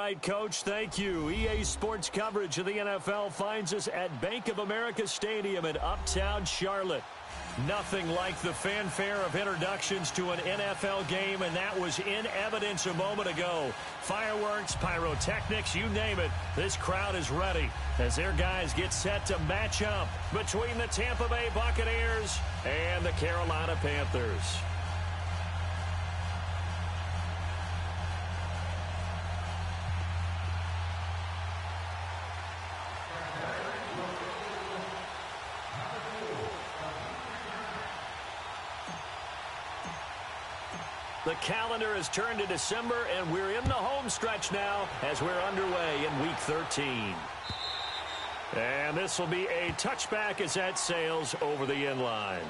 right, Coach. Thank you. EA Sports coverage of the NFL finds us at Bank of America Stadium in Uptown Charlotte. Nothing like the fanfare of introductions to an NFL game, and that was in evidence a moment ago. Fireworks, pyrotechnics, you name it. This crowd is ready as their guys get set to match up between the Tampa Bay Buccaneers and the Carolina Panthers. The calendar has turned to December, and we're in the home stretch now as we're underway in Week 13. And this will be a touchback as that sails over the end line.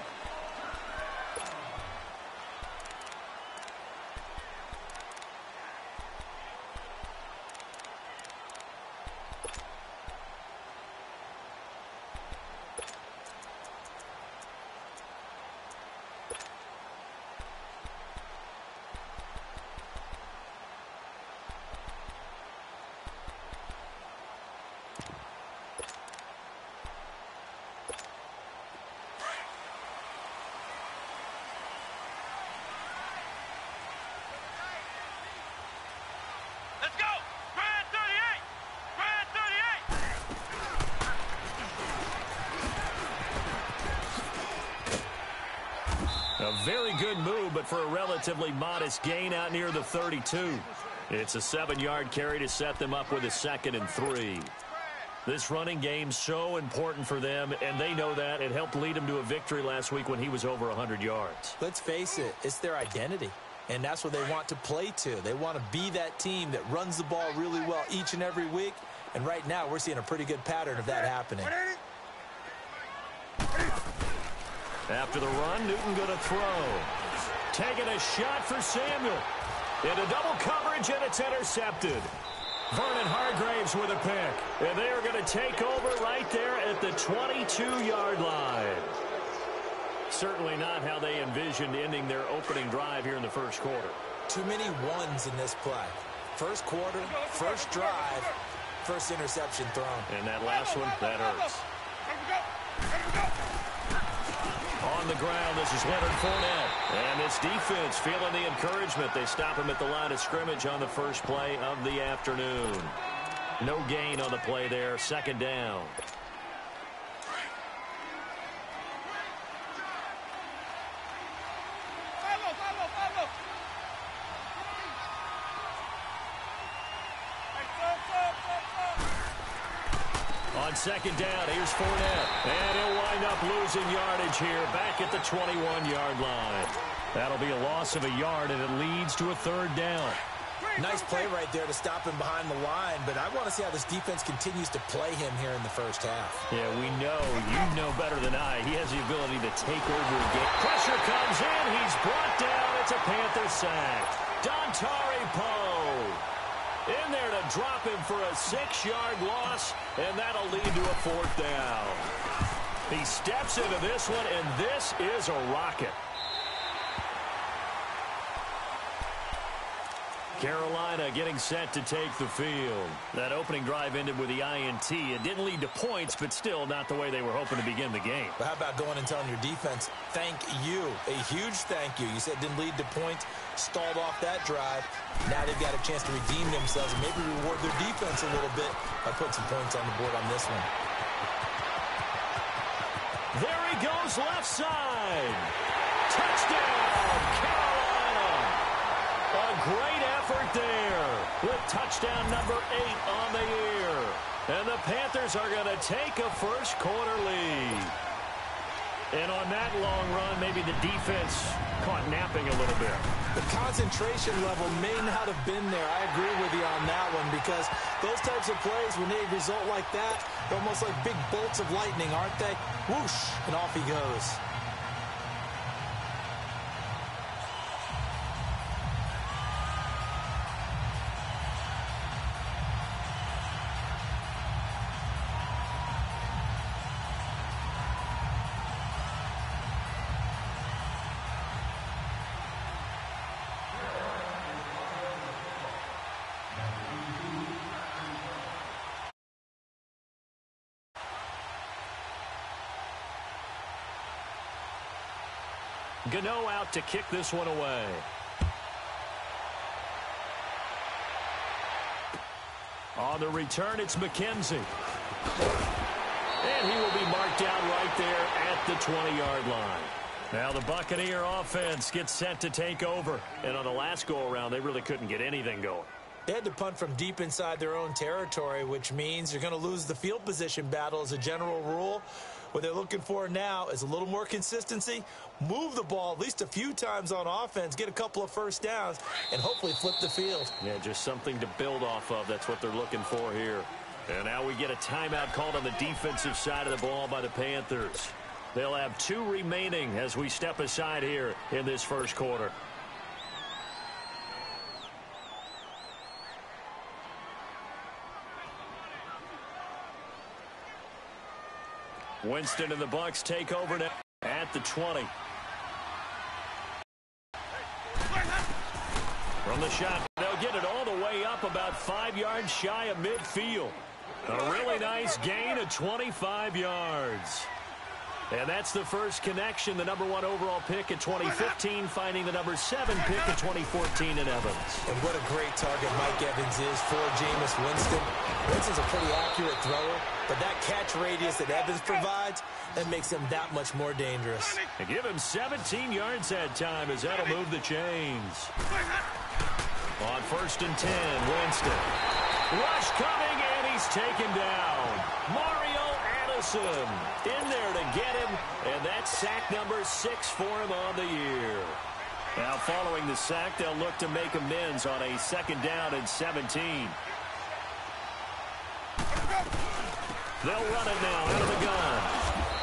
A very good move, but for a relatively modest gain out near the 32. It's a 7-yard carry to set them up with a 2nd and 3. This running game's so important for them, and they know that. It helped lead them to a victory last week when he was over 100 yards. Let's face it, it's their identity, and that's what they want to play to. They want to be that team that runs the ball really well each and every week, and right now we're seeing a pretty good pattern of that happening. After the run, Newton going to throw. Taking a shot for Samuel. Into double coverage, and it's intercepted. Vernon Hargraves with a pick. And they are going to take over right there at the 22-yard line. Certainly not how they envisioned ending their opening drive here in the first quarter. Too many ones in this play. First quarter, first drive, first interception thrown. And that last one, that hurts. On the ground, this is Leonard Fournette. And this defense feeling the encouragement. They stop him at the line of scrimmage on the first play of the afternoon. No gain on the play there. 2nd down. On 2nd down, here's Fournette. And he'll wind up losing yardage here back at the 21-yard line. That'll be a loss of a yard, and it leads to a 3rd down. Nice play right there to stop him behind the line, but I want to see how this defense continues to play him here in the first half. Yeah, we know. You know better than I. He has the ability to take over a game. Pressure comes in. He's brought down. It's a Panther sack. Dontari Poe in there to drop him for a 6-yard loss, and that'll lead to a 4th down. He steps into this one, and this is a rocket. Carolina getting set to take the field. That opening drive ended with the INT. It didn't lead to points, but still not the way they were hoping to begin the game. But how about going and telling your defense, thank you, a huge thank you. You said it didn't lead to points, stalled off that drive. Now they've got a chance to redeem themselves and maybe reward their defense a little bit by putting some points on the board on this one. There he goes, left side. Touchdown, Carolina. A great effort there with touchdown number 8 on the year. And the Panthers are going to take a first quarter lead. And on that long run, maybe the defense caught napping a little bit. The concentration level may not have been there. I agree with you on that one because those types of plays, when they result like that, they're almost like big bolts of lightning, aren't they? Whoosh, and off he goes. Gano out to kick this one away. On the return, it's McKenzie. And he will be marked down right there at the 20-yard line. Now the Buccaneer offense gets set to take over. And on the last go-around, they really couldn't get anything going. They had to punt from deep inside their own territory, which means you're going to lose the field position battle as a general rule. What they're looking for now is a little more consistency, move the ball at least a few times on offense, get a couple of first downs, and hopefully flip the field. Yeah, just something to build off of. That's what they're looking for here. And now we get a timeout called on the defensive side of the ball by the Panthers. They'll have 2 remaining as we step aside here in this first quarter. Winston and the Bucs take over now at the 20. From the shot, they'll get it all the way up about 5 yards shy of midfield. A really nice gain of 25 yards. And that's the first connection, the number 1 overall pick in 2015, finding the number 7 pick in 2014 in Evans. And what a great target Mike Evans is for Jameis Winston. Winston's a pretty accurate thrower, but that catch radius that Evans provides, that makes him that much more dangerous. And give him 17 yards that time as that'll move the chains. On 1st and 10, Winston. Rush coming, and he's taken down. Mario Addison in there to get him, and that's sack number 6 for him on the year. Now following the sack, they'll look to make amends on a 2nd down and 17. They'll run it now out of the gun.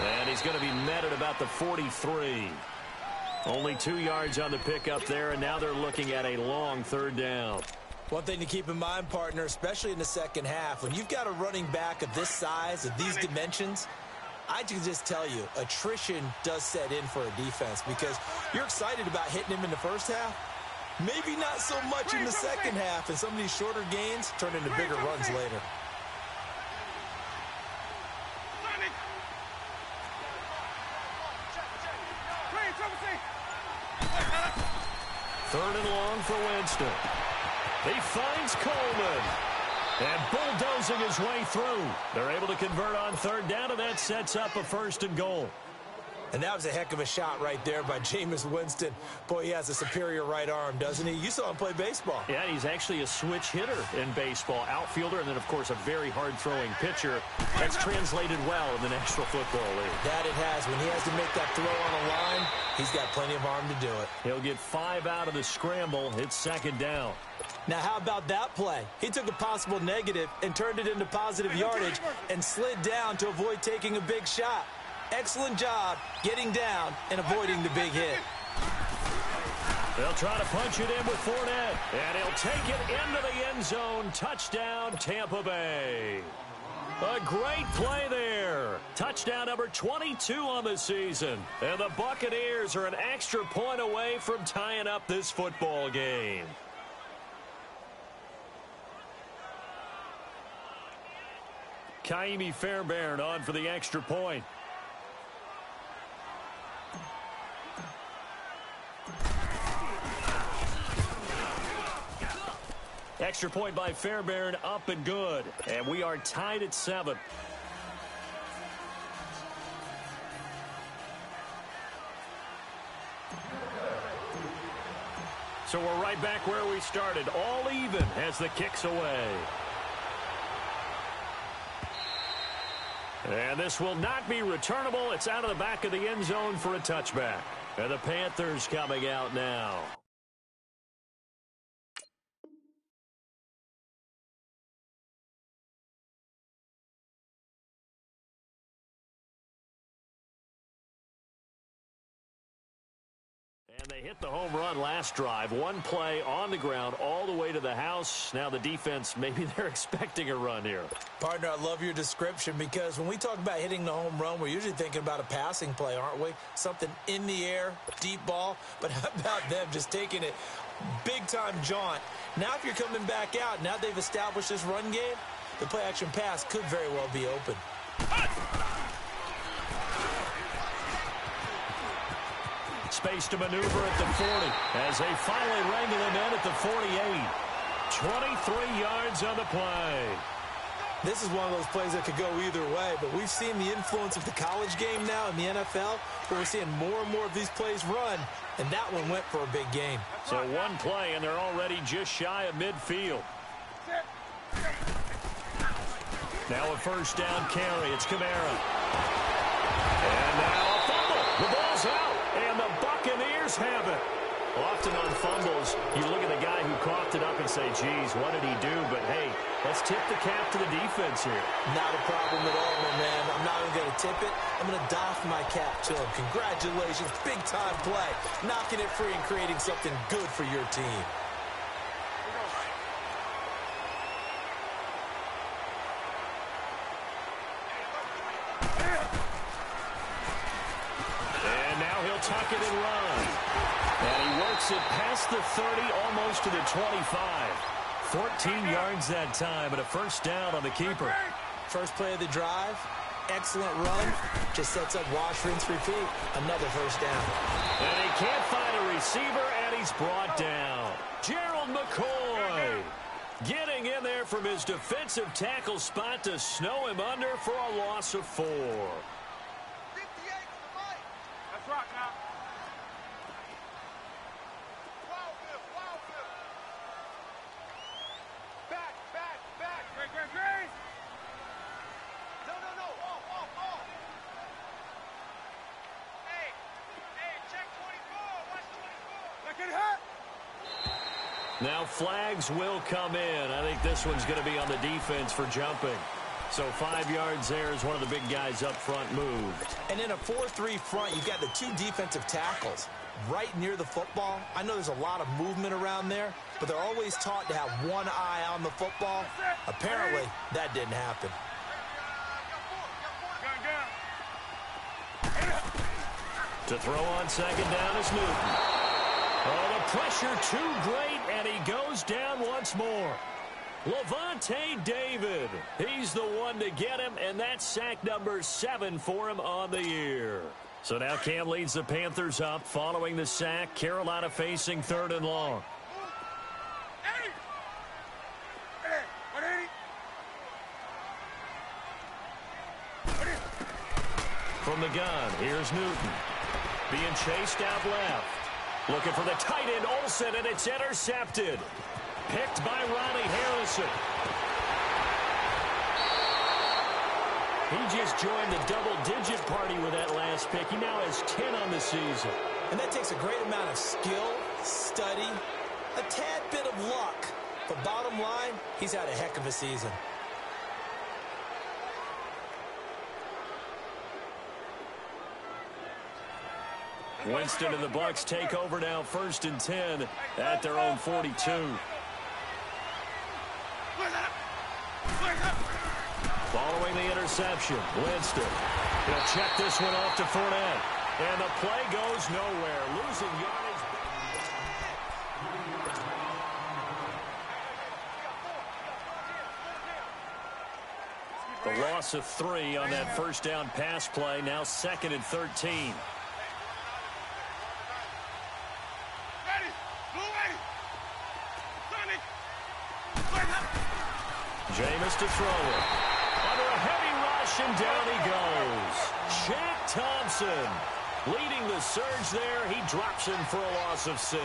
And he's going to be met at about the 43. Only 2 yards on the pickup there, and now they're looking at a long 3rd down. One thing to keep in mind, partner, especially in the second half, when you've got a running back of this size, of these dimensions, I can just tell you, attrition does set in for a defense because you're excited about hitting him in the first half. Maybe not so much in the second half, and some of these shorter gains turn into bigger runs later. Third and long for Winston. He finds Coleman. And bulldozing his way through. They're able to convert on 3rd down, and that sets up a 1st and goal. And that was a heck of a shot right there by Jameis Winston. Boy, he has a superior right arm, doesn't he? You saw him play baseball. Yeah, he's actually a switch hitter in baseball. Outfielder, and then, of course, a very hard-throwing pitcher. That's translated well in the National Football League. That it has. When he has to make that throw on a line, he's got plenty of arm to do it. He'll get 5 out of the scramble. It's 2nd down. Now, how about that play? He took a possible negative and turned it into positive yardage and slid down to avoid taking a big shot. Excellent job getting down and avoiding the big hit. They'll try to punch it in with Fournette, and he'll take it into the end zone. Touchdown, Tampa Bay. A great play there. Touchdown number 22 on the season. And the Buccaneers are an extra point away from tying up this football game. Kaimi Fairbairn on for the extra point. Extra point by Fairbairn, up and good. And we are tied at 7. So we're right back where we started, all even as the kick's away. And this will not be returnable. It's out of the back of the end zone for a touchback. And the Panthers coming out now. And they hit the home run last drive. One play on the ground all the way to the house. Now the defense, maybe they're expecting a run here. Partner, I love your description because when we talk about hitting the home run, we're usually thinking about a passing play, aren't we? Something in the air, deep ball. But how about them just taking it big-time jaunt? Now if you're coming back out, now they've established this run game, the play-action pass could very well be open. Space to maneuver at the 40 as they finally wrangle him in at the 48. 23 yards on the play. This is one of those plays that could go either way, but we've seen the influence of the college game now in the NFL, where we're seeing more and more of these plays run, and that one went for a big gain. So one play, and they're already just shy of midfield. Now a first down carry. It's Kamara. And now a fumble. The ball's out, and the Buccaneers have it. Often on fumbles, you look at the guy who coughed it up and say, geez, what did he do? But, hey, let's tip the cap to the defense here. Not a problem at all, my man. I'm not even going to tip it. I'm going to doff my cap to him. Congratulations. Big-time play. Knocking it free and creating something good for your team. And now he'll tuck it and run. And he works it past the 30, almost to the 25. 14 yards that time, and a first down on the keeper. First play of the drive, excellent run. Just sets up wash, rinse, repeat. Another first down. And he can't find a receiver, and he's brought down. Gerald McCoy getting in there from his defensive tackle spot to snow him under for a loss of 4. Let's rock now. Great. No. Oh. Hey, check 24. Watch 24. Look at her. Now flags will come in. I think this one's going to be on the defense for jumping. So 5 yards there as one of the big guys up front moved. And in a 4-3 front, you've got the two defensive tackles right near the football. I know there's a lot of movement around there, but they're always taught to have one eye on the football. Apparently, that didn't happen. To throw on second down is Newton. Oh, the pressure too great, and he goes down once more. Levante David, he's the one to get him, and that's sack number 7 for him on the year. So now Cam leads the Panthers up following the sack. Carolina facing 3rd and long. From the gun, here's Newton. Being chased out left. Looking for the tight end, Olsen, and it's intercepted. Picked by Ronnie Harrison. He just joined the double-digit party with that last pick. He now has 10 on the season. And that takes a great amount of skill, study, a tad bit of luck. But bottom line, he's had a heck of a season. Winston and the Bucs take over now, 1st and 10 at their own 42. Following the interception, Winston. He'll check this one off to Fournette. And the play goes nowhere. Losing yardage. The loss of 3 on that first down pass play. Now 2nd and 13. Jameis to throw it. Under a heavy rush, and down he goes. Shaq Thompson leading the surge there. He drops him for a loss of 6.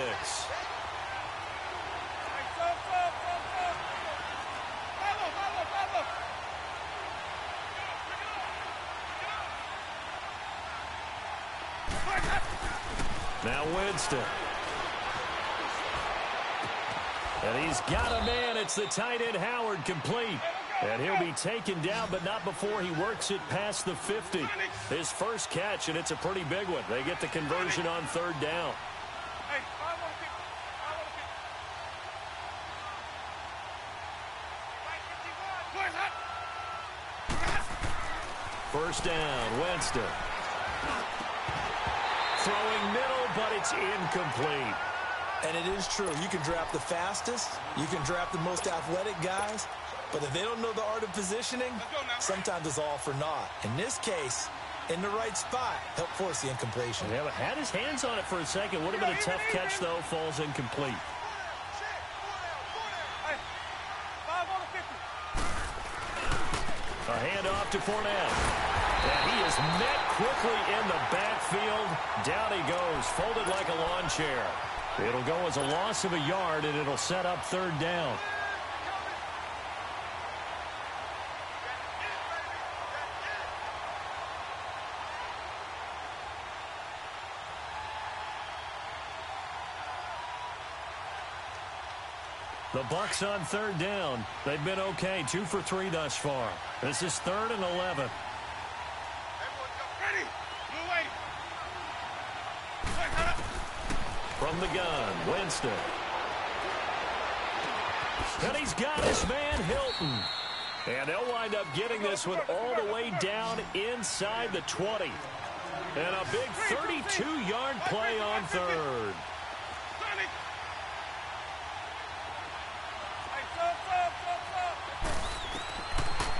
Now Winston. And he's got a man. It's the tight end Howard, complete. And he'll be taken down, but not before he works it past the 50. His first catch, and it's a pretty big one. They get the conversion on 3rd down. First down, Winston. Throwing middle, but it's incomplete. And it is true. You can draft the fastest. You can draft the most athletic guys. But if they don't know the art of positioning, sometimes it's all for naught. In this case, in the right spot. Help force the incompletion. Yeah, but had his hands on it for a second. Would have been a tough catch, though. Falls incomplete. A handoff to Fournette. And he is met quickly in the backfield. Down he goes, folded like a lawn chair. It'll go as a loss of a yard, and it'll set up third down. The Bucs on third down. They've been okay, 2 for 3 thus far. This is 3rd and 11. From the gun, Winston. And he's got his man, Hilton. And they'll wind up getting this one all the way down inside the 20. And a big 32-yard play on third.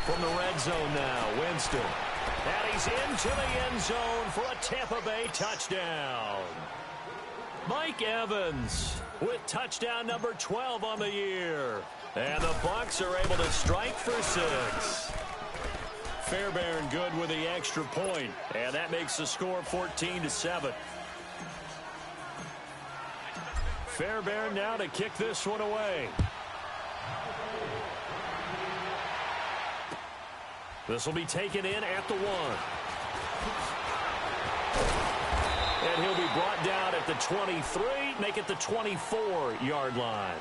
From the red zone now, Winston. And he's into the end zone for a Tampa Bay touchdown. Mike Evans with touchdown number 12 on the year. And the Bucs are able to strike for 6. Fairbairn good with the extra point. And that makes the score 14-7. Fairbairn now to kick this one away. This will be taken in at the 1. And he'll be brought down at the 23, make it the 24-yard line.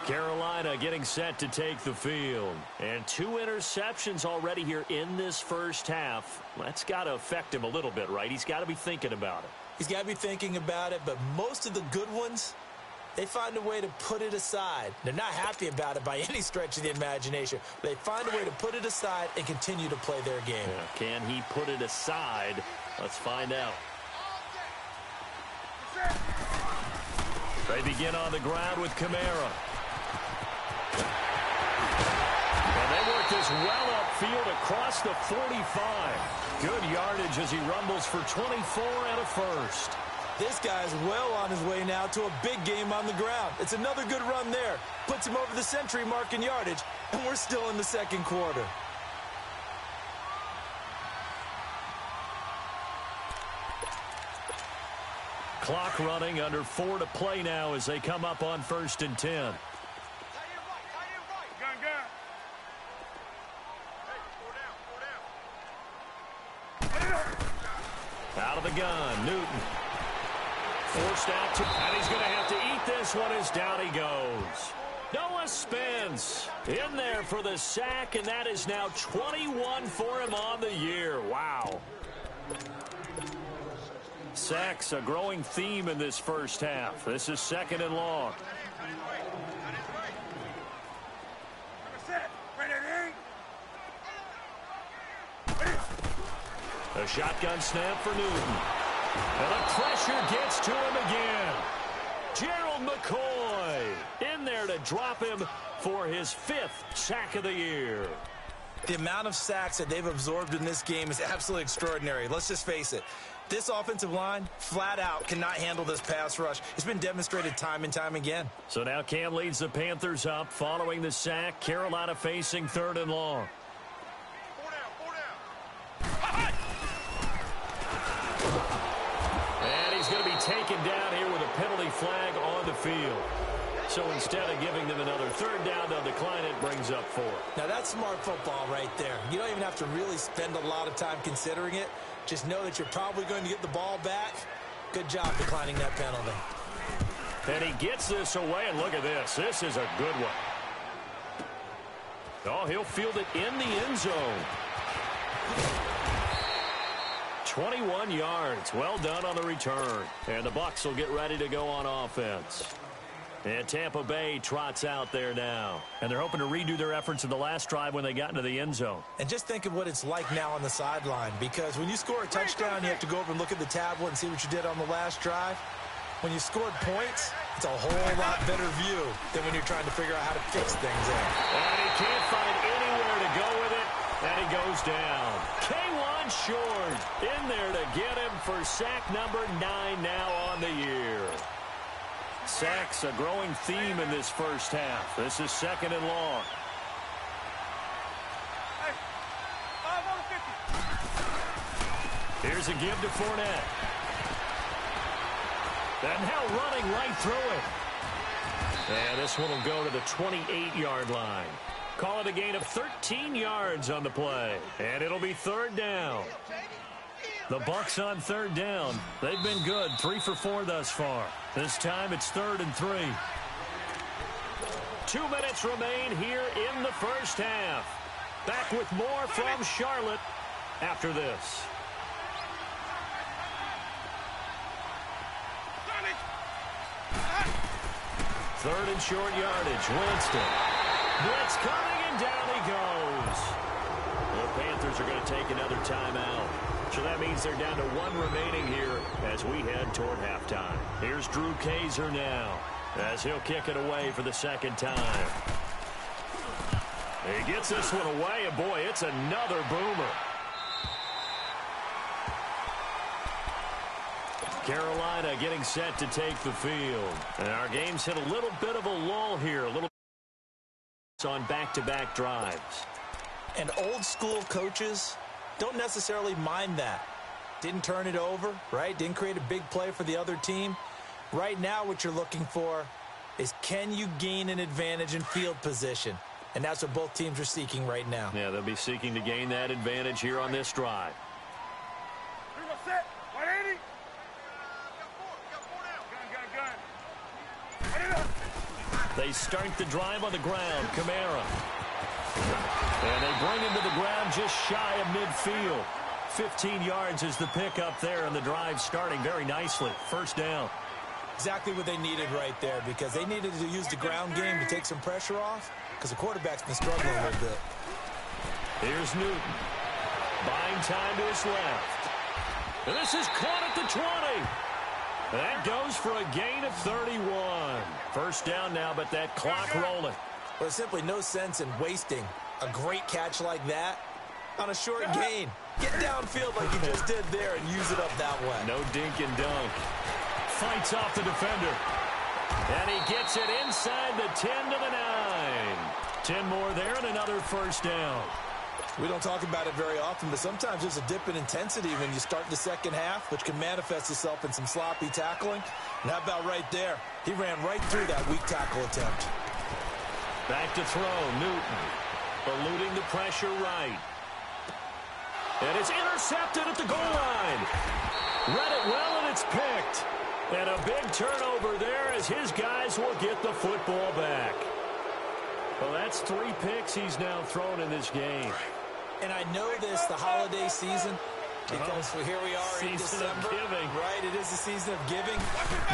Carolina getting set to take the field. And 2 interceptions already here in this first half. That's got to affect him a little bit, right? He's got to be thinking about it. He's got to be thinking about it, but most of the good ones, they find a way to put it aside. They're not happy about it by any stretch of the imagination. They find a way to put it aside and continue to play their game. Yeah, can he put it aside? Let's find out. They begin on the ground with Kamara. And they work this well upfield across the 45. Good yardage as he rumbles for 24 and a first. This guy's well on his way now to a big game on the ground. It's another good run there. Puts him over the century mark in yardage, and we're still in the second quarter. Clock running, under 4 to play now as they come up on 1st and 10. Out of the gun, Newton. Forced out to, and he's going to have to eat this one as down he goes. Noah Spence in there for the sack, and that is now 21 for him on the year. Wow. Sacks, a growing theme in this first half. This is 2nd and long. A shotgun snap for Newton. And the pressure gets to him again. Gerald McCoy in there to drop him for his 5th sack of the year. The amount of sacks that they've absorbed in this game is absolutely extraordinary. Let's just face it. This offensive line, flat out, cannot handle this pass rush. It's been demonstrated time and time again. So now Cam leads the Panthers up following the sack. Carolina facing 3rd and long. And he's going to be taken down here with a penalty flag on the field. So instead of giving them another 3rd down, they'll decline it, brings up 4. Now that's smart football right there. You don't even have to really spend a lot of time considering it. Just know that you're probably going to get the ball back. Good job declining that penalty. And he gets this away, and look at this. This is a good one. Oh, he'll field it in the end zone. 21 yards. Well done on the return. And the Bucs will get ready to go on offense. And Tampa Bay trots out there now. And they're hoping to redo their efforts in the last drive when they got into the end zone. And just think of what it's like now on the sideline. Because when you score a touchdown, you have to go over and look at the tablet and see what you did on the last drive. When you scored points, it's a whole lot better view than when you're trying to figure out how to fix things there. And he can't find anywhere to go with it. And he goes down. K1 short in there to get him for sack number 9 now on the year. Sacks a growing theme in this first half. This is 2nd and long. Hey, 5 on the 50. Here's a give to Fournette. And now running right through it. And this one will go to the 28-yard line. Call it a gain of 13 yards on the play. And it'll be 3rd down. The Bucs on 3rd down. They've been good, 3 for 4 thus far. This time it's 3rd and 3. 2 minutes remain here in the first half. Back with more from Charlotte after this. 3rd and short yardage. Winston. Blitz coming, and down he goes. The Panthers are going to take another timeout. So that means they're down to 1 remaining here as we head toward halftime. Here's Drew Kaiser now as he'll kick it away for the 2nd time. He gets this one away, and boy, it's another boomer. Carolina getting set to take the field. And our game's hit a little bit of a lull here. A little on back-to-back drives. And old-school coaches don't necessarily mind that. Didn't turn it over, right? Didn't create a big play for the other team. Right now what you're looking for is, can you gain an advantage in field position? And that's what both teams are seeking right now. Yeah, they'll be seeking to gain that advantage here on this drive. Here we go, set. 180. They start the drive on the ground. Kamara. And they bring him to the ground just shy of midfield. 15 yards is the pickup there, and the drive starting very nicely. 1st down. Exactly what they needed right there, because they needed to use the ground game to take some pressure off, because the quarterback's been struggling a little bit. Here's Newton. Buying time to his left. And this is caught at the 20. That goes for a gain of 31. 1st down now, but that clock rolling. Well, there's simply no sense in wasting a great catch like that on a short gain. Get downfield like you just did there and use it up that way. No dink and dunk. Fights off the defender. And he gets it inside the 10 to the 9. 10 more there and another 1st down. We don't talk about it very often, but sometimes there's a dip in intensity when you start the 2nd half, which can manifest itself in some sloppy tackling. And how about right there? He ran right through that weak tackle attempt. Back to throw. Newton eluding the pressure right. And it's intercepted at the goal line. Read it well, and it's picked. And a big turnover there as his guys will get the football back. Well, that's 3 picks he's now thrown in this game. And I know this, the holiday season, because here we are in December. Giving. Right, it is the season of giving.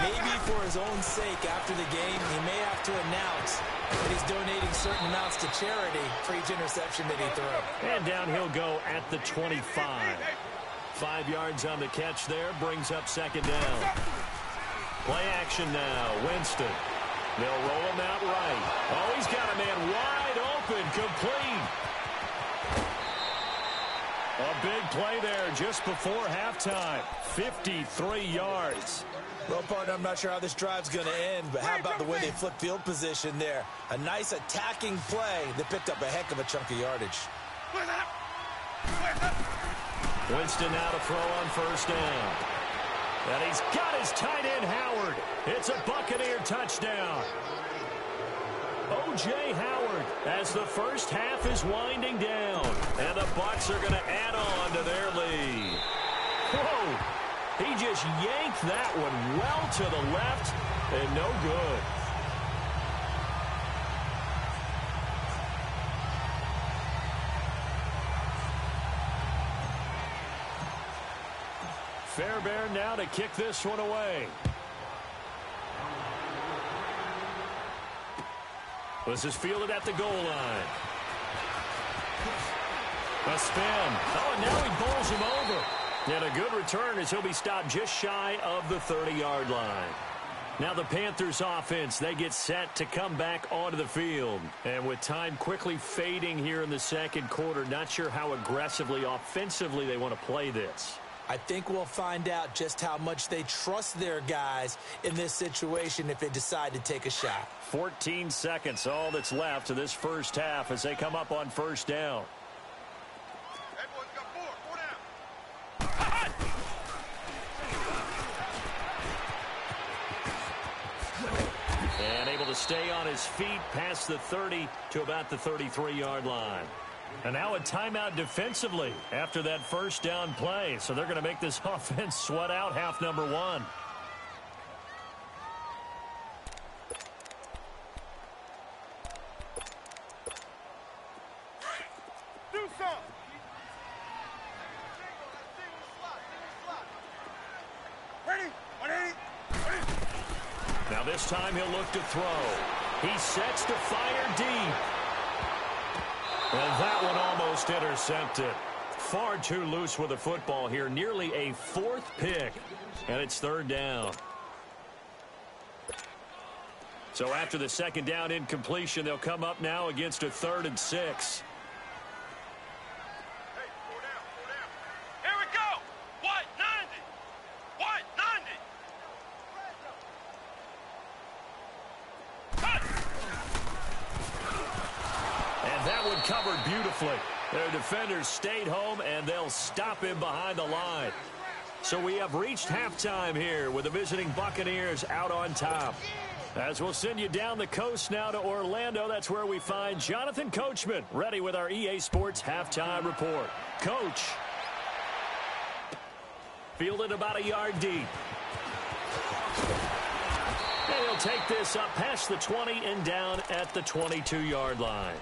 Maybe for his own sake after the game, he may have to announce that he's donating certain amounts to charity for each interception that he threw. And down he'll go at the 25. 5 yards on the catch there, brings up 2nd down. Play action now, Winston. They'll roll him out right. Oh, he's got a man wide open, complete. A big play there just before halftime. 53 yards. Well, partner, I'm not sure how this drive's going to end, but how about the way they flip field position there? A nice attacking play that picked up a heck of a chunk of yardage. Winston now to throw on 1st down. And he's got his tight end, Howard. It's a Buccaneer touchdown. O.J. Howard as the first half is winding down. And the Bucs are going to add on to their lead. Whoa! He just yanked that one well to the left and no good. Fairbairn now to kick this one away. This is fielded at the goal line. A spin. Oh, and now he bowls him over. And a good return as he'll be stopped just shy of the 30-yard line. Now the Panthers offense, they get set to come back onto the field. And with time quickly fading here in the second quarter, not sure how aggressively, offensively they want to play this. I think we'll find out just how much they trust their guys in this situation if they decide to take a shot. 14 seconds, all that's left of this first half as they come up on first down. Hey, boys, got four down. And able to stay on his feet past the 30 to about the 33-yard line. And now a timeout defensively after that first down play. So they're going to make this offense sweat out half number one. Do something. Ready? 180. Now this time he'll look to throw. He sets to fire deep. And that one almost intercepted. Far too loose with the football here. Nearly a fourth pick. And it's third down. So after the second down incompletion, they'll come up now against a 3rd and 6. Hey, 4 down. Here we go. What? 90. What? 90. And that one covered beautifully. Their defenders stayed home, and they'll stop him behind the line. So we have reached halftime here with the visiting Buccaneers out on top. As we'll send you down the coast now to Orlando, that's where we find Jonathan Coachman ready with our EA Sports halftime report. Coach. Fielded about a yard deep. And he'll take this up past the 20 and down at the 22-yard line.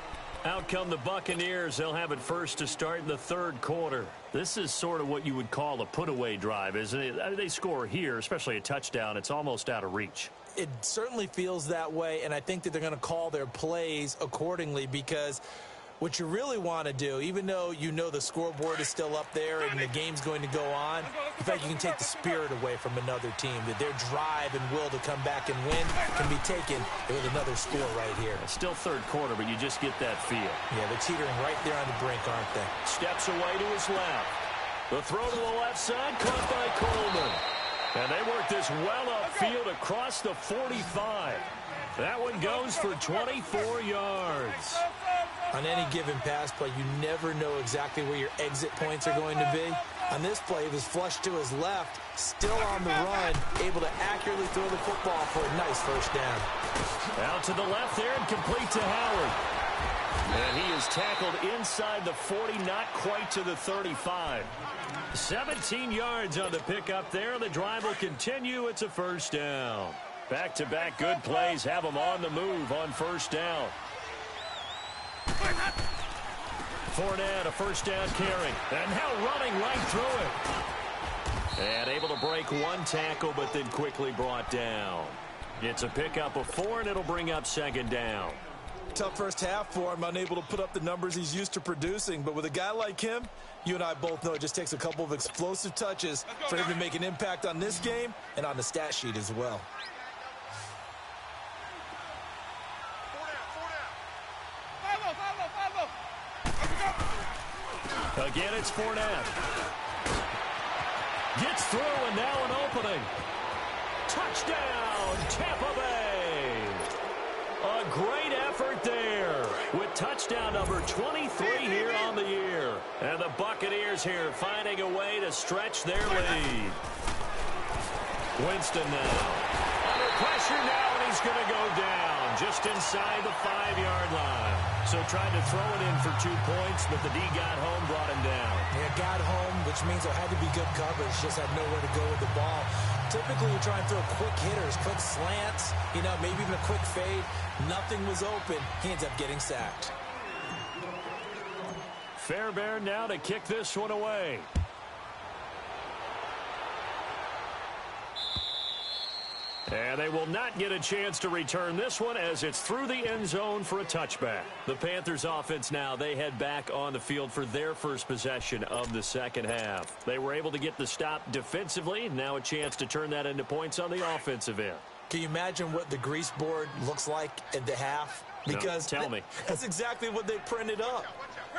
Out come the Buccaneers. They'll have it first to start in the third quarter. This is sort of what you would call a put-away drive, isn't it? They score here, especially a touchdown. It's almost out of reach. It certainly feels that way, and I think that they're going to call their plays accordingly because what you really want to do, even though you know the scoreboard is still up there and the game's going to go on, in fact, you can take the spirit away from another team, that their drive and will to come back and win can be taken with another score right here. It's still third quarter, but you just get that feel. Yeah, they're teetering right there on the brink, aren't they? Steps away to his left. The throw to the left side, caught by Coleman. And they work this well upfield across the 45. That one goes for 24 yards. On any given pass play, you never know exactly where your exit points are going to be. On this play, he was flushed to his left, still on the run, able to accurately throw the football for a nice first down. Out to the left there and complete to Howard. And he is tackled inside the 40, not quite to the 35. 17 yards on the pickup there. The drive will continue. It's a first down. Back-to-back good plays have them on the move on first down. Fournette, a first down carry. And now running right through it. And able to break one tackle, but then quickly brought down. It's a pickup of 4, and it'll bring up second down. Tough first half for him, unable to put up the numbers he's used to producing. But with a guy like him, you and I both know it just takes a couple of explosive touches for him to make an impact on this game and on the stat sheet as well. 4 down. Again, it's Fournette. Gets through, and now an opening. Touchdown, Tampa Bay. A great effort there with touchdown number 23 here on the year. And the Buccaneers here finding a way to stretch their lead. Winston now. Under pressure now, and he's going to go down just inside the 5-yard line. So tried to throw it in for 2 points, but the D got home, brought him down. Yeah, got home, which means there had to be good coverage. Just had nowhere to go with the ball. Typically, you try and throw quick hitters, quick slants, maybe even a quick fade. Nothing was open. He ends up getting sacked. Fairbairn now to kick this one away. And they will not get a chance to return this one as it's through the end zone for a touchback. The Panthers offense now, they head back on the field for their first possession of the second half. They were able to get the stop defensively. Now a chance to turn that into points on the offensive end. Can you imagine what the grease board looks like at the half? Because no, tell me. That's exactly what they printed up.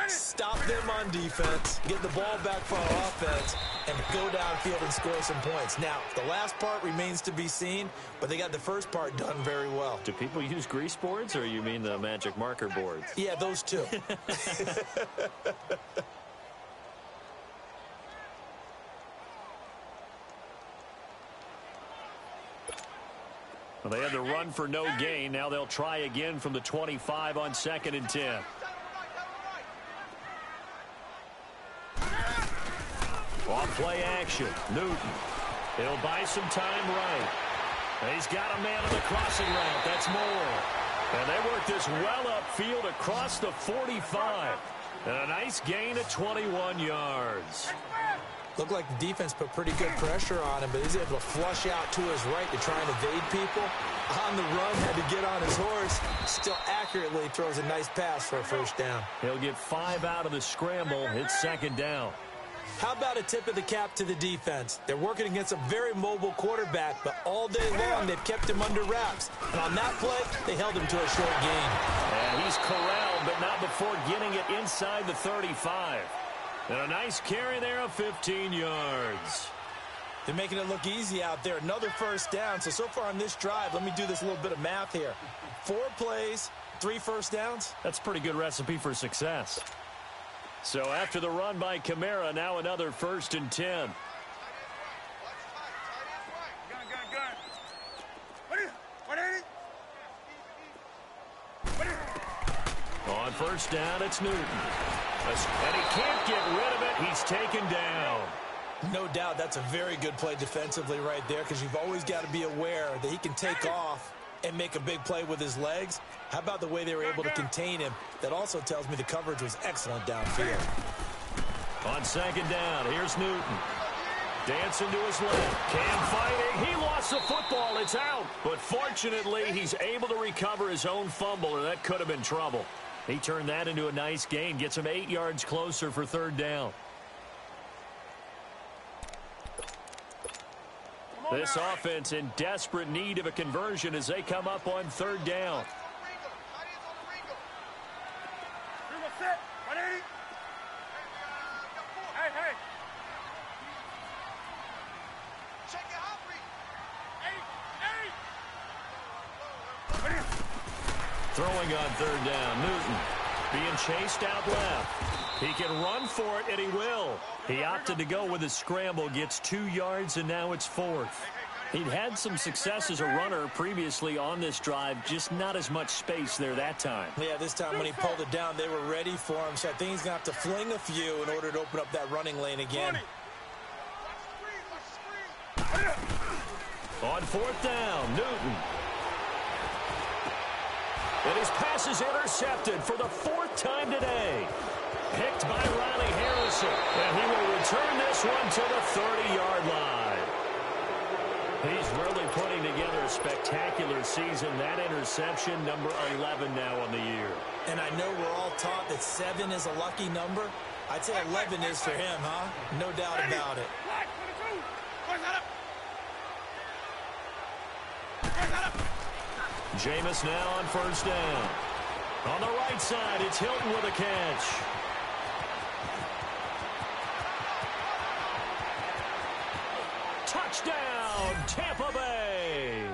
Stop them on defense, get the ball back for our offense, and go downfield and score some points. Now, the last part remains to be seen, but they got the first part done very well. Do people use grease boards, or you mean the magic marker boards? Yeah, those two. Well, they had the run for no gain. Now they'll try again from the 25 on 2nd and 10. Off play action. Newton. He'll buy some time right. He's got a man on the crossing route. That's Moore. And they work this well upfield across the 45. And a nice gain of 21 yards. Looked like the defense put pretty good pressure on him, but he's able to flush out to his right to try and evade people. On the run, had to get on his horse. Still accurately throws a nice pass for a first down. He'll get 5 out of the scramble. It's 2nd down. How about a tip of the cap to the defense? They're working against a very mobile quarterback, but all day long they've kept him under wraps. And on that play, they held him to a short gain. And he's corralled, but not before getting it inside the 35. And a nice carry there of 15 yards. They're making it look easy out there. Another first down. So far on this drive, let me do this little bit of math here. 4 plays, 3 first downs. That's a pretty good recipe for success. So after the run by Kamara, now another 1st and 10. On first down, it's Newton. And he can't get rid of it. He's taken down. No doubt that's a very good play defensively right there, because you've always got to be aware that he can take off and make a big play with his legs. How about the way they were able to contain him? That also tells me the coverage was excellent downfield. On 2nd down, here's Newton. Dancing to his left. Cam fighting. He lost the football. It's out. But fortunately, he's able to recover his own fumble, or that could have been trouble. He turned that into a nice gain. Gets him 8 yards closer for 3rd down. This offense in desperate need of a conversion as they come up on 3rd down. Throwing on 3rd down, Newton being chased out left. He can run for it, and he will. He opted to go with a scramble, gets 2 yards, and now it's 4th. He'd had some success as a runner previously on this drive, just not as much space there that time. Yeah, this time when he pulled it down, they were ready for him, so I think he's going to have to fling a few in order to open up that running lane again. On 4th down, Newton. And his pass is intercepted for the 4th time today. Picked by Riley Harrison. And he will return this one to the 30-yard line. He's really putting together a spectacular season. That interception, number 11 now on the year. And I know we're all taught that 7 is a lucky number. I'd say 11 is for him, huh? No doubt about it. Jameis now on 1st down. On the right side, it's Hilton with a catch. Touchdown, Tampa Bay.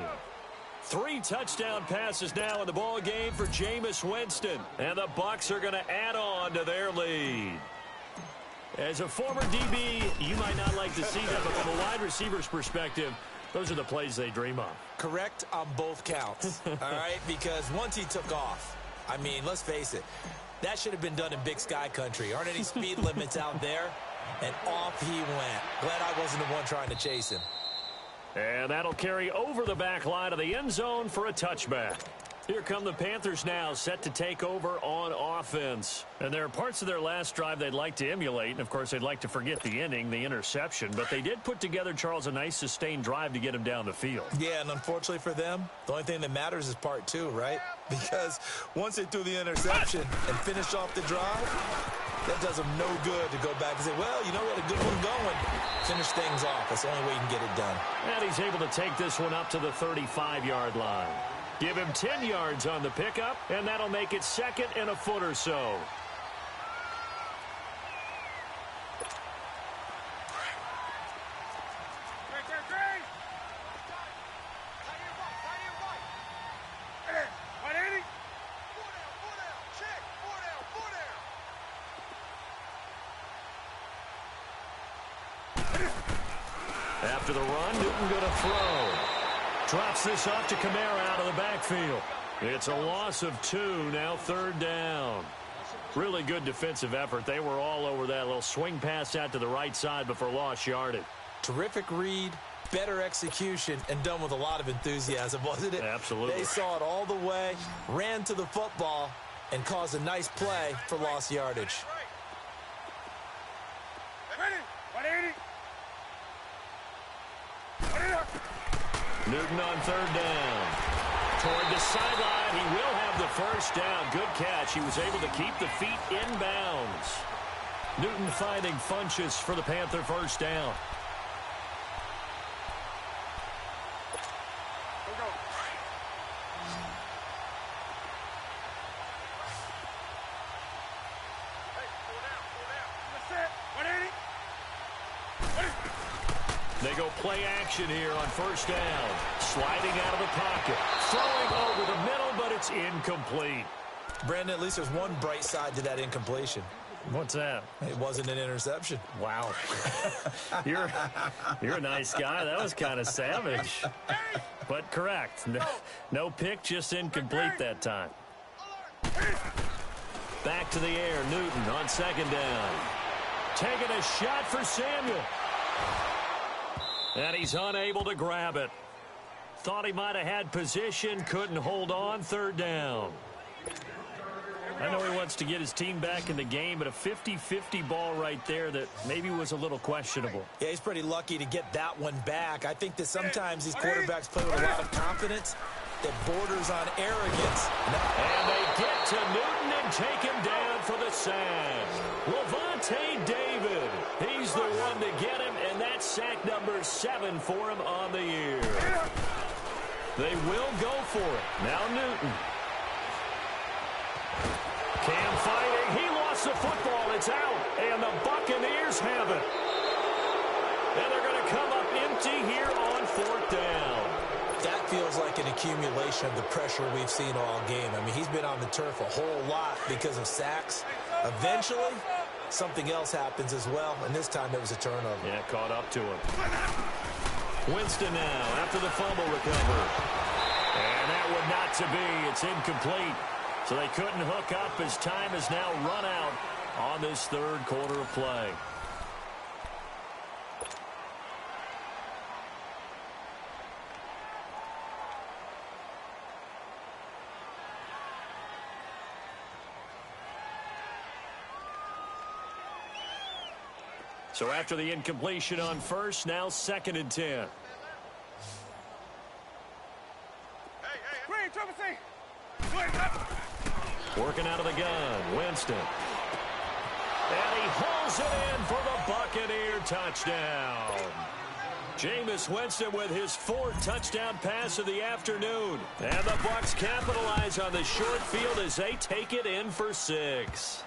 3 touchdown passes now in the ball game for Jameis Winston. And the Bucs are going to add on to their lead. As a former DB, you might not like to see that, but from a wide receiver's perspective, those are the plays they dream of. Correct on both counts, all right? Because once he took off, I mean, let's face it, that should have been done in Big Sky country. Aren't any speed limits out there? And off he went. Glad I wasn't the one trying to chase him. And that'll carry over the back line of the end zone for a touchback. Here come the Panthers now, set to take over on offense. And there are parts of their last drive they'd like to emulate. And, of course, they'd like to forget the inning, the interception. But they did put together, Charles, a nice sustained drive to get him down the field. Yeah, and unfortunately for them, the only thing that matters is part 2, right? Because once they threw the interception and finished off the drive, That does them no good to go back and say, well, you know what, a good one going. Finish things off. That's the only way you can get it done. And he's able to take this one up to the 35-yard line. Give him 10 yards on the pickup, and that'll make it 2nd and a foot or so. After the run, Newton going to throw. Drops this off to Kamara out of the backfield. It's a loss of 2, now 3rd down. Really good defensive effort. They were all over that little swing pass out to the right side before lost yardage. Terrific read, better execution, and done with a lot of enthusiasm, wasn't it? Absolutely. They saw it all the way, ran to the football, and caused a nice play for lost yardage. Newton on 3rd down. Toward the sideline, he will have the 1st down. Good catch. He was able to keep the feet inbounds. Newton finding Funchess for the Panther 1st down. They go play action here on 1st down. Sliding out of the pocket. Throwing over the middle, but it's incomplete. Brandon, at least there's one bright side to that incompletion. What's that? It wasn't an interception. Wow. You're a nice guy. That was kind of savage. But correct. No pick, just incomplete that time. Back to the air. Newton on 2nd down. Taking a shot for Samuel. And he's unable to grab it. Thought he might have had position, couldn't hold on. 3rd down. I know he wants to get his team back in the game, but a 50-50 ball right there that maybe was a little questionable. Yeah, he's pretty lucky to get that one back. I think that sometimes these quarterbacks play with a lot of confidence that borders on arrogance. And they get to Newton and take him down for the sack. Levante David. He's the one to get him, and that's sack number 7 for him on the year. They will go for it. Now Newton. Cam fighting. He lost the football. It's out. And the Buccaneers have it. And they're going to come up empty here on 4th down. That feels like an accumulation of the pressure we've seen all game. I mean, he's been on the turf a whole lot because of sacks. Eventually, something else happens as well, and this time it was a turnover. Yeah, caught up to him. Winston now after the fumble recovery. And that would not to be. It's incomplete. So they couldn't hook up as time has now run out on this 3rd quarter of play. So after the incompletion on 1st, now 2nd and 10. Working out of the gun, Winston. And he hauls it in for the Buccaneer touchdown. Jameis Winston with his 4th touchdown pass of the afternoon. And the Bucs capitalize on the short field as they take it in for 6.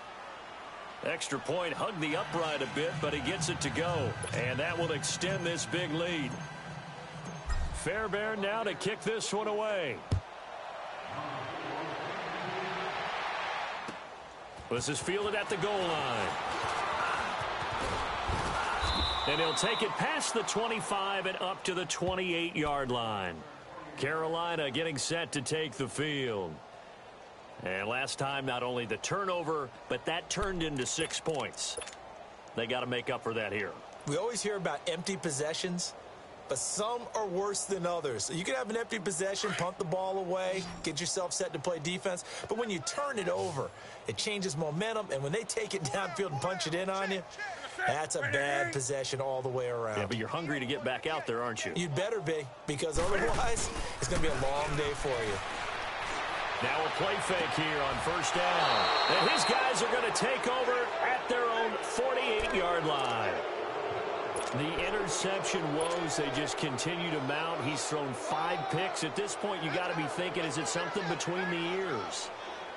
Extra point hugged the upright a bit, but he gets it to go. And that will extend this big lead. Fairbairn now to kick this one away. This is fielded at the goal line. And he'll take it past the 25 and up to the 28-yard line. Carolina getting set to take the field. And last time, not only the turnover, but that turned into 6 points. They got to make up for that here. We always hear about empty possessions, but some are worse than others. So you can have an empty possession, punt the ball away, get yourself set to play defense. But when you turn it over, it changes momentum. And when they take it downfield and punch it in on you, that's a bad possession all the way around. Yeah, but you're hungry to get back out there, aren't you? You'd better be, because otherwise it's going to be a long day for you. Now a play fake here on first down. And his guys are going to take over at their own 48-yard line. The interception woes, they just continue to mount. He's thrown 5 picks. At this point, you got to be thinking, is it something between the ears?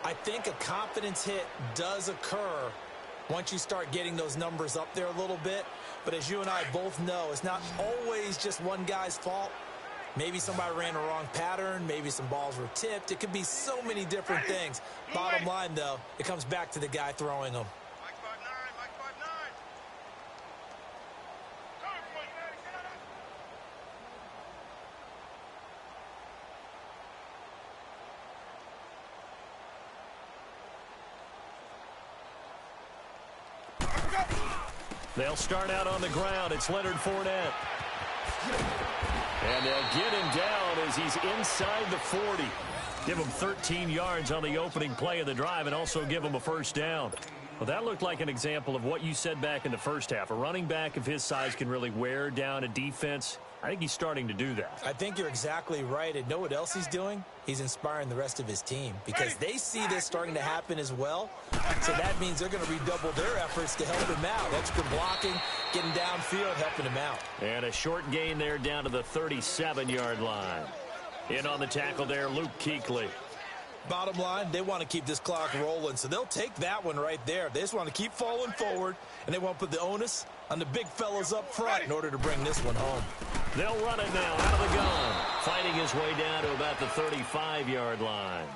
I think a confidence hit does occur once you start getting those numbers up there a little bit. But as you and I both know, it's not always just one guy's fault. Maybe somebody ran a wrong pattern. Maybe some balls were tipped. It could be so many different things. Bottom line, though, it comes back to the guy throwing them. They'll start out on the ground. It's Leonard Fournette. And they'll get him down as he's inside the 40. Give him 13 yards on the opening play of the drive and also give him a first down. Well, that looked like an example of what you said back in the first half. A running back of his size can really wear down a defense. I think he's starting to do that. I think you're exactly right. And know what else he's doing? He's inspiring the rest of his team because they see this starting to happen as well. So that means they're going to redouble their efforts to help him out. Extra blocking, getting downfield, helping him out. And a short gain there down to the 37-yard line. In on the tackle there, Luke Kuechly. Bottom line, they want to keep this clock rolling, so they'll take that one right there. They just want to keep falling forward, and they want to put the onus on the big fellas up front in order to bring this one home. They'll run it now out of the gun, fighting his way down to about the 35-yard line.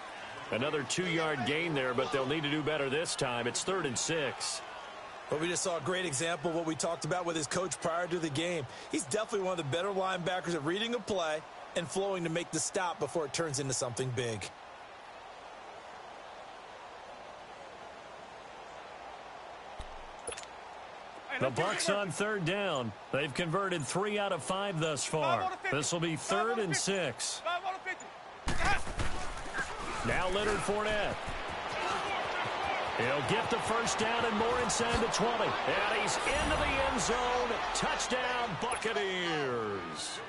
Another 2-yard gain there, but they'll need to do better this time. It's 3rd and 6. But we just saw a great example of what we talked about with his coach prior to the game. He's definitely one of the better linebackers at reading a play and flowing to make the stop before it turns into something big. The Bucs on 3rd down. They've converted 3 out of 5 thus far. This will be 3rd and 6. Now Leonard Fournette. He'll get the first down and more inside the 20. And he's into the end zone. Touchdown, Buccaneers.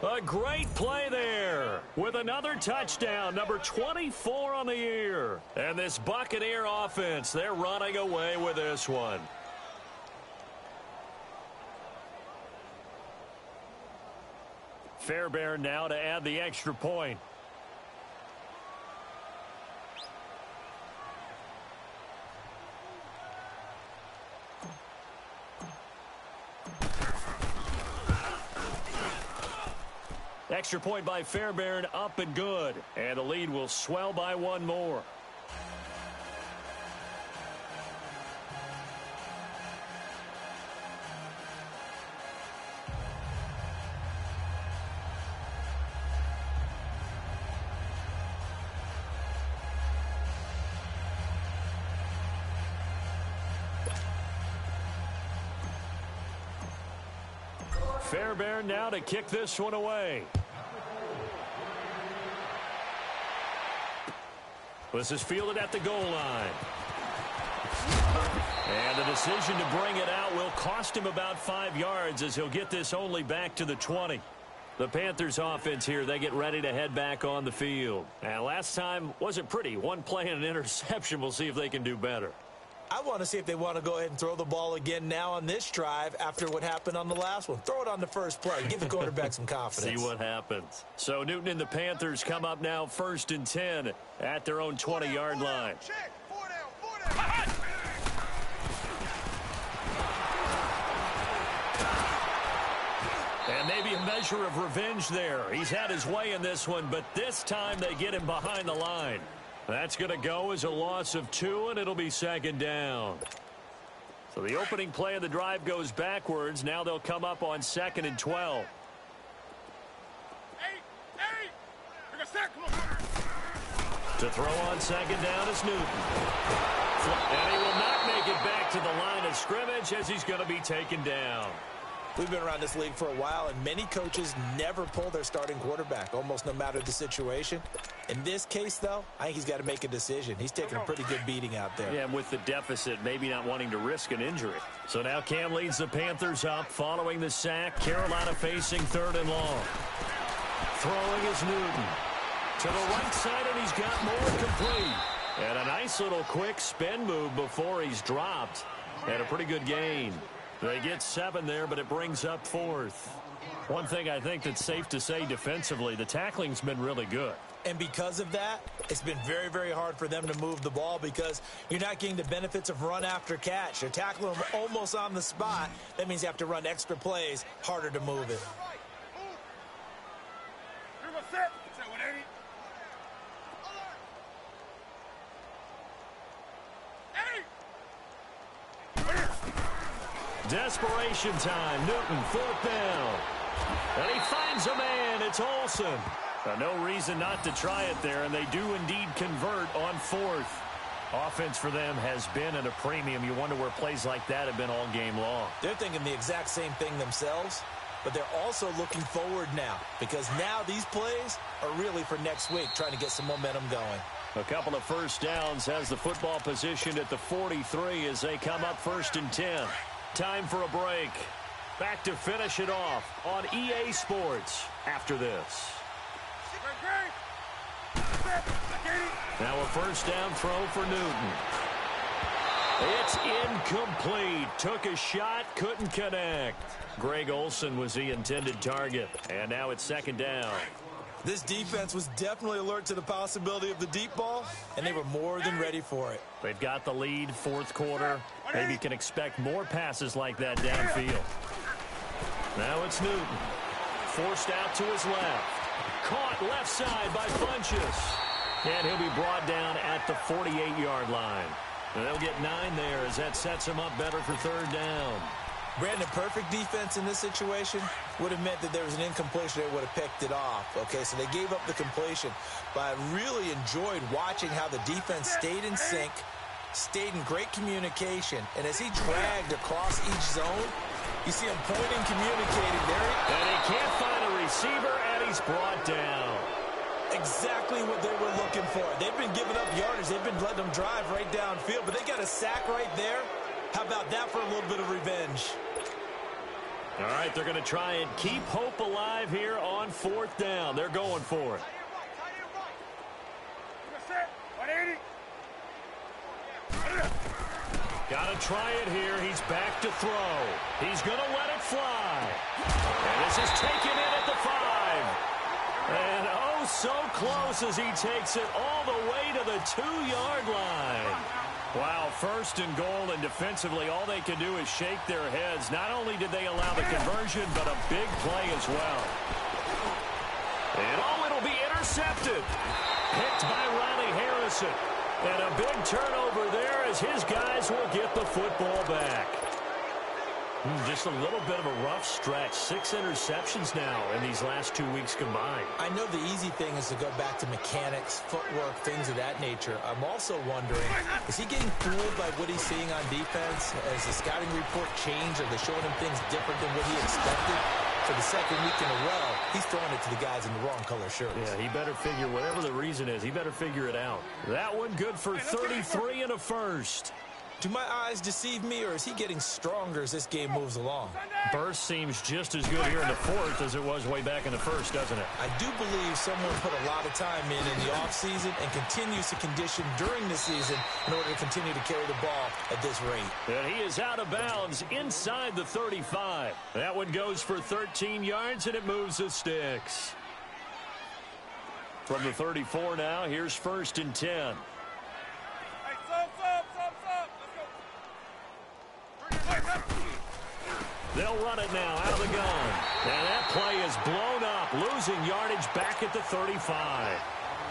A great play there with another touchdown, number 24 on the year. And this Buccaneer offense, they're running away with this one. Fairbairn now to add the extra point. Extra point by Fairbairn, up and good. And the lead will swell by 1 more. Fairbairn now to kick this one away. This is fielded at the goal line. And the decision to bring it out will cost him about 5 yards as he'll get this only back to the 20. The Panthers offense here, they get ready to head back on the field. And last time wasn't pretty. 1 play and an interception. We'll see if they can do better. I want to see if they want to go ahead and throw the ball again now on this drive after what happened on the last one. Throw it on the first play. Give the quarterback some confidence. See what happens. So Newton and the Panthers come up now 1st and 10 at their own 20-yard line. Check. 4 down. And maybe a measure of revenge there. He's had his way in this one, but this time they get him behind the line. That's going to go as a loss of 2, and it'll be 2nd down. So the opening play of the drive goes backwards. Now they'll come up on 2nd and 12. To throw on 2nd down is Newton. And he will not make it back to the line of scrimmage as he's going to be taken down. We've been around this league for a while, and many coaches never pull their starting quarterback, almost no matter the situation. In this case, though, I think he's got to make a decision. He's taking a pretty good beating out there. Yeah, and with the deficit, maybe not wanting to risk an injury. So now Cam leads the Panthers up following the sack. Carolina facing 3rd and long. Throwing is Newton. To the right side, and he's got more complete. And a nice little quick spin move before he's dropped. And a pretty good gain. They get 7 there, but it brings up 4th. One thing I think that's safe to say defensively, the tackling's been really good. And because of that, it's been very, very hard for them to move the ball because you're not getting the benefits of run after catch. They're tackling them almost on the spot. That means you have to run extra plays, harder to move it. Desperation time. Newton, 4th down. And he finds a man. It's Olsen. No reason not to try it there, and they do indeed convert on 4th. Offense for them has been at a premium. You wonder where plays like that have been all game long. They're thinking the exact same thing themselves, but they're also looking forward now because now these plays are really for next week, trying to get some momentum going. A couple of first downs has the football positioned at the 43 as they come up 1st and 10. Time for a break. Back to finish it off on EA Sports after this. Now a first down throw for Newton. It's incomplete. Took a shot, couldn't connect. Greg Olsen was the intended target. And now it's 2nd down. This defense was definitely alert to the possibility of the deep ball, and they were more than ready for it. They've got the lead, 4th quarter. Maybe can expect more passes like that downfield. Now it's Newton. Forced out to his left. Caught left side by Funchess. And he'll be brought down at the 48-yard line. And they'll get 9 there as that sets him up better for 3rd down. Brandon, perfect defense in this situation would have meant that there was an incompletion. They would have picked it off. Okay, so they gave up the completion. But I really enjoyed watching how the defense stayed in sync, stayed in great communication. And as he dragged across each zone, you see him pointing, communicating there. And he can't find a receiver, and he's brought down. Exactly what they were looking for. They've been giving up yardage. They've been letting them drive right downfield, but they got a sack right there. How about that for a little bit of revenge? All right, they're going to try and keep hope alive here on 4th down. They're going for it. Got to try it here. He's back to throw. He's going to let it fly. And this is taken in at the 5. And oh, so close as he takes it all the way to the 2-yard line. Wow, 1st and goal, and defensively all they can do is shake their heads. Not only did they allow the conversion, but a big play as well. And oh, it'll be intercepted. Picked by Riley Harrison. And a big turnover there as his guys will get the football back. Just a little bit of a rough stretch. 6 interceptions now in these last 2 weeks combined. I know the easy thing is to go back to mechanics, footwork, things of that nature. I'm also wondering, is he getting fooled by what he's seeing on defense? Has the scouting report changed? Are they showing him things different than what he expected? For the 2nd week in a row, he's throwing it to the guys in the wrong color shirts. Yeah, he better figure, whatever the reason is, he better figure it out. That one good for 33 and a first. Do my eyes deceive me, or is he getting stronger as this game moves along? Burst seems just as good here in the 4th as it was way back in the 1st, doesn't it? I do believe someone put a lot of time in the offseason and continues to condition during the season in order to continue to carry the ball at this rate. And he is out of bounds inside the 35. That one goes for 13 yards, and it moves the sticks. From the 34 now, here's 1st and 10. They'll run it now out of the gun. And that play is blown up, losing yardage back at the 35.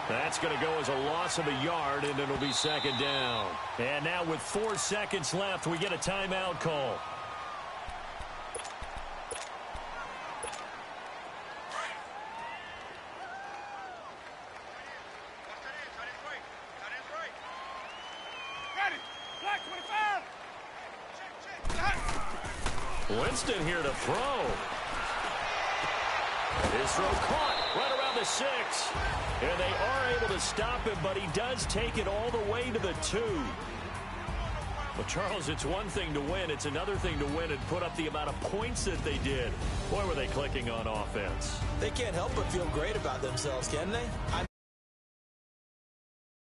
That's going to go as a loss of a yard, and it'll be 2nd down. And now with 4 seconds left, we get a timeout call. Winston here to throw. His throw caught right around the 6. And they are able to stop him, but he does take it all the way to the 2. Well, Charles, it's one thing to win. It's another thing to win and put up the amount of points that they did. Boy, were they clicking on offense. They can't help but feel great about themselves, can they?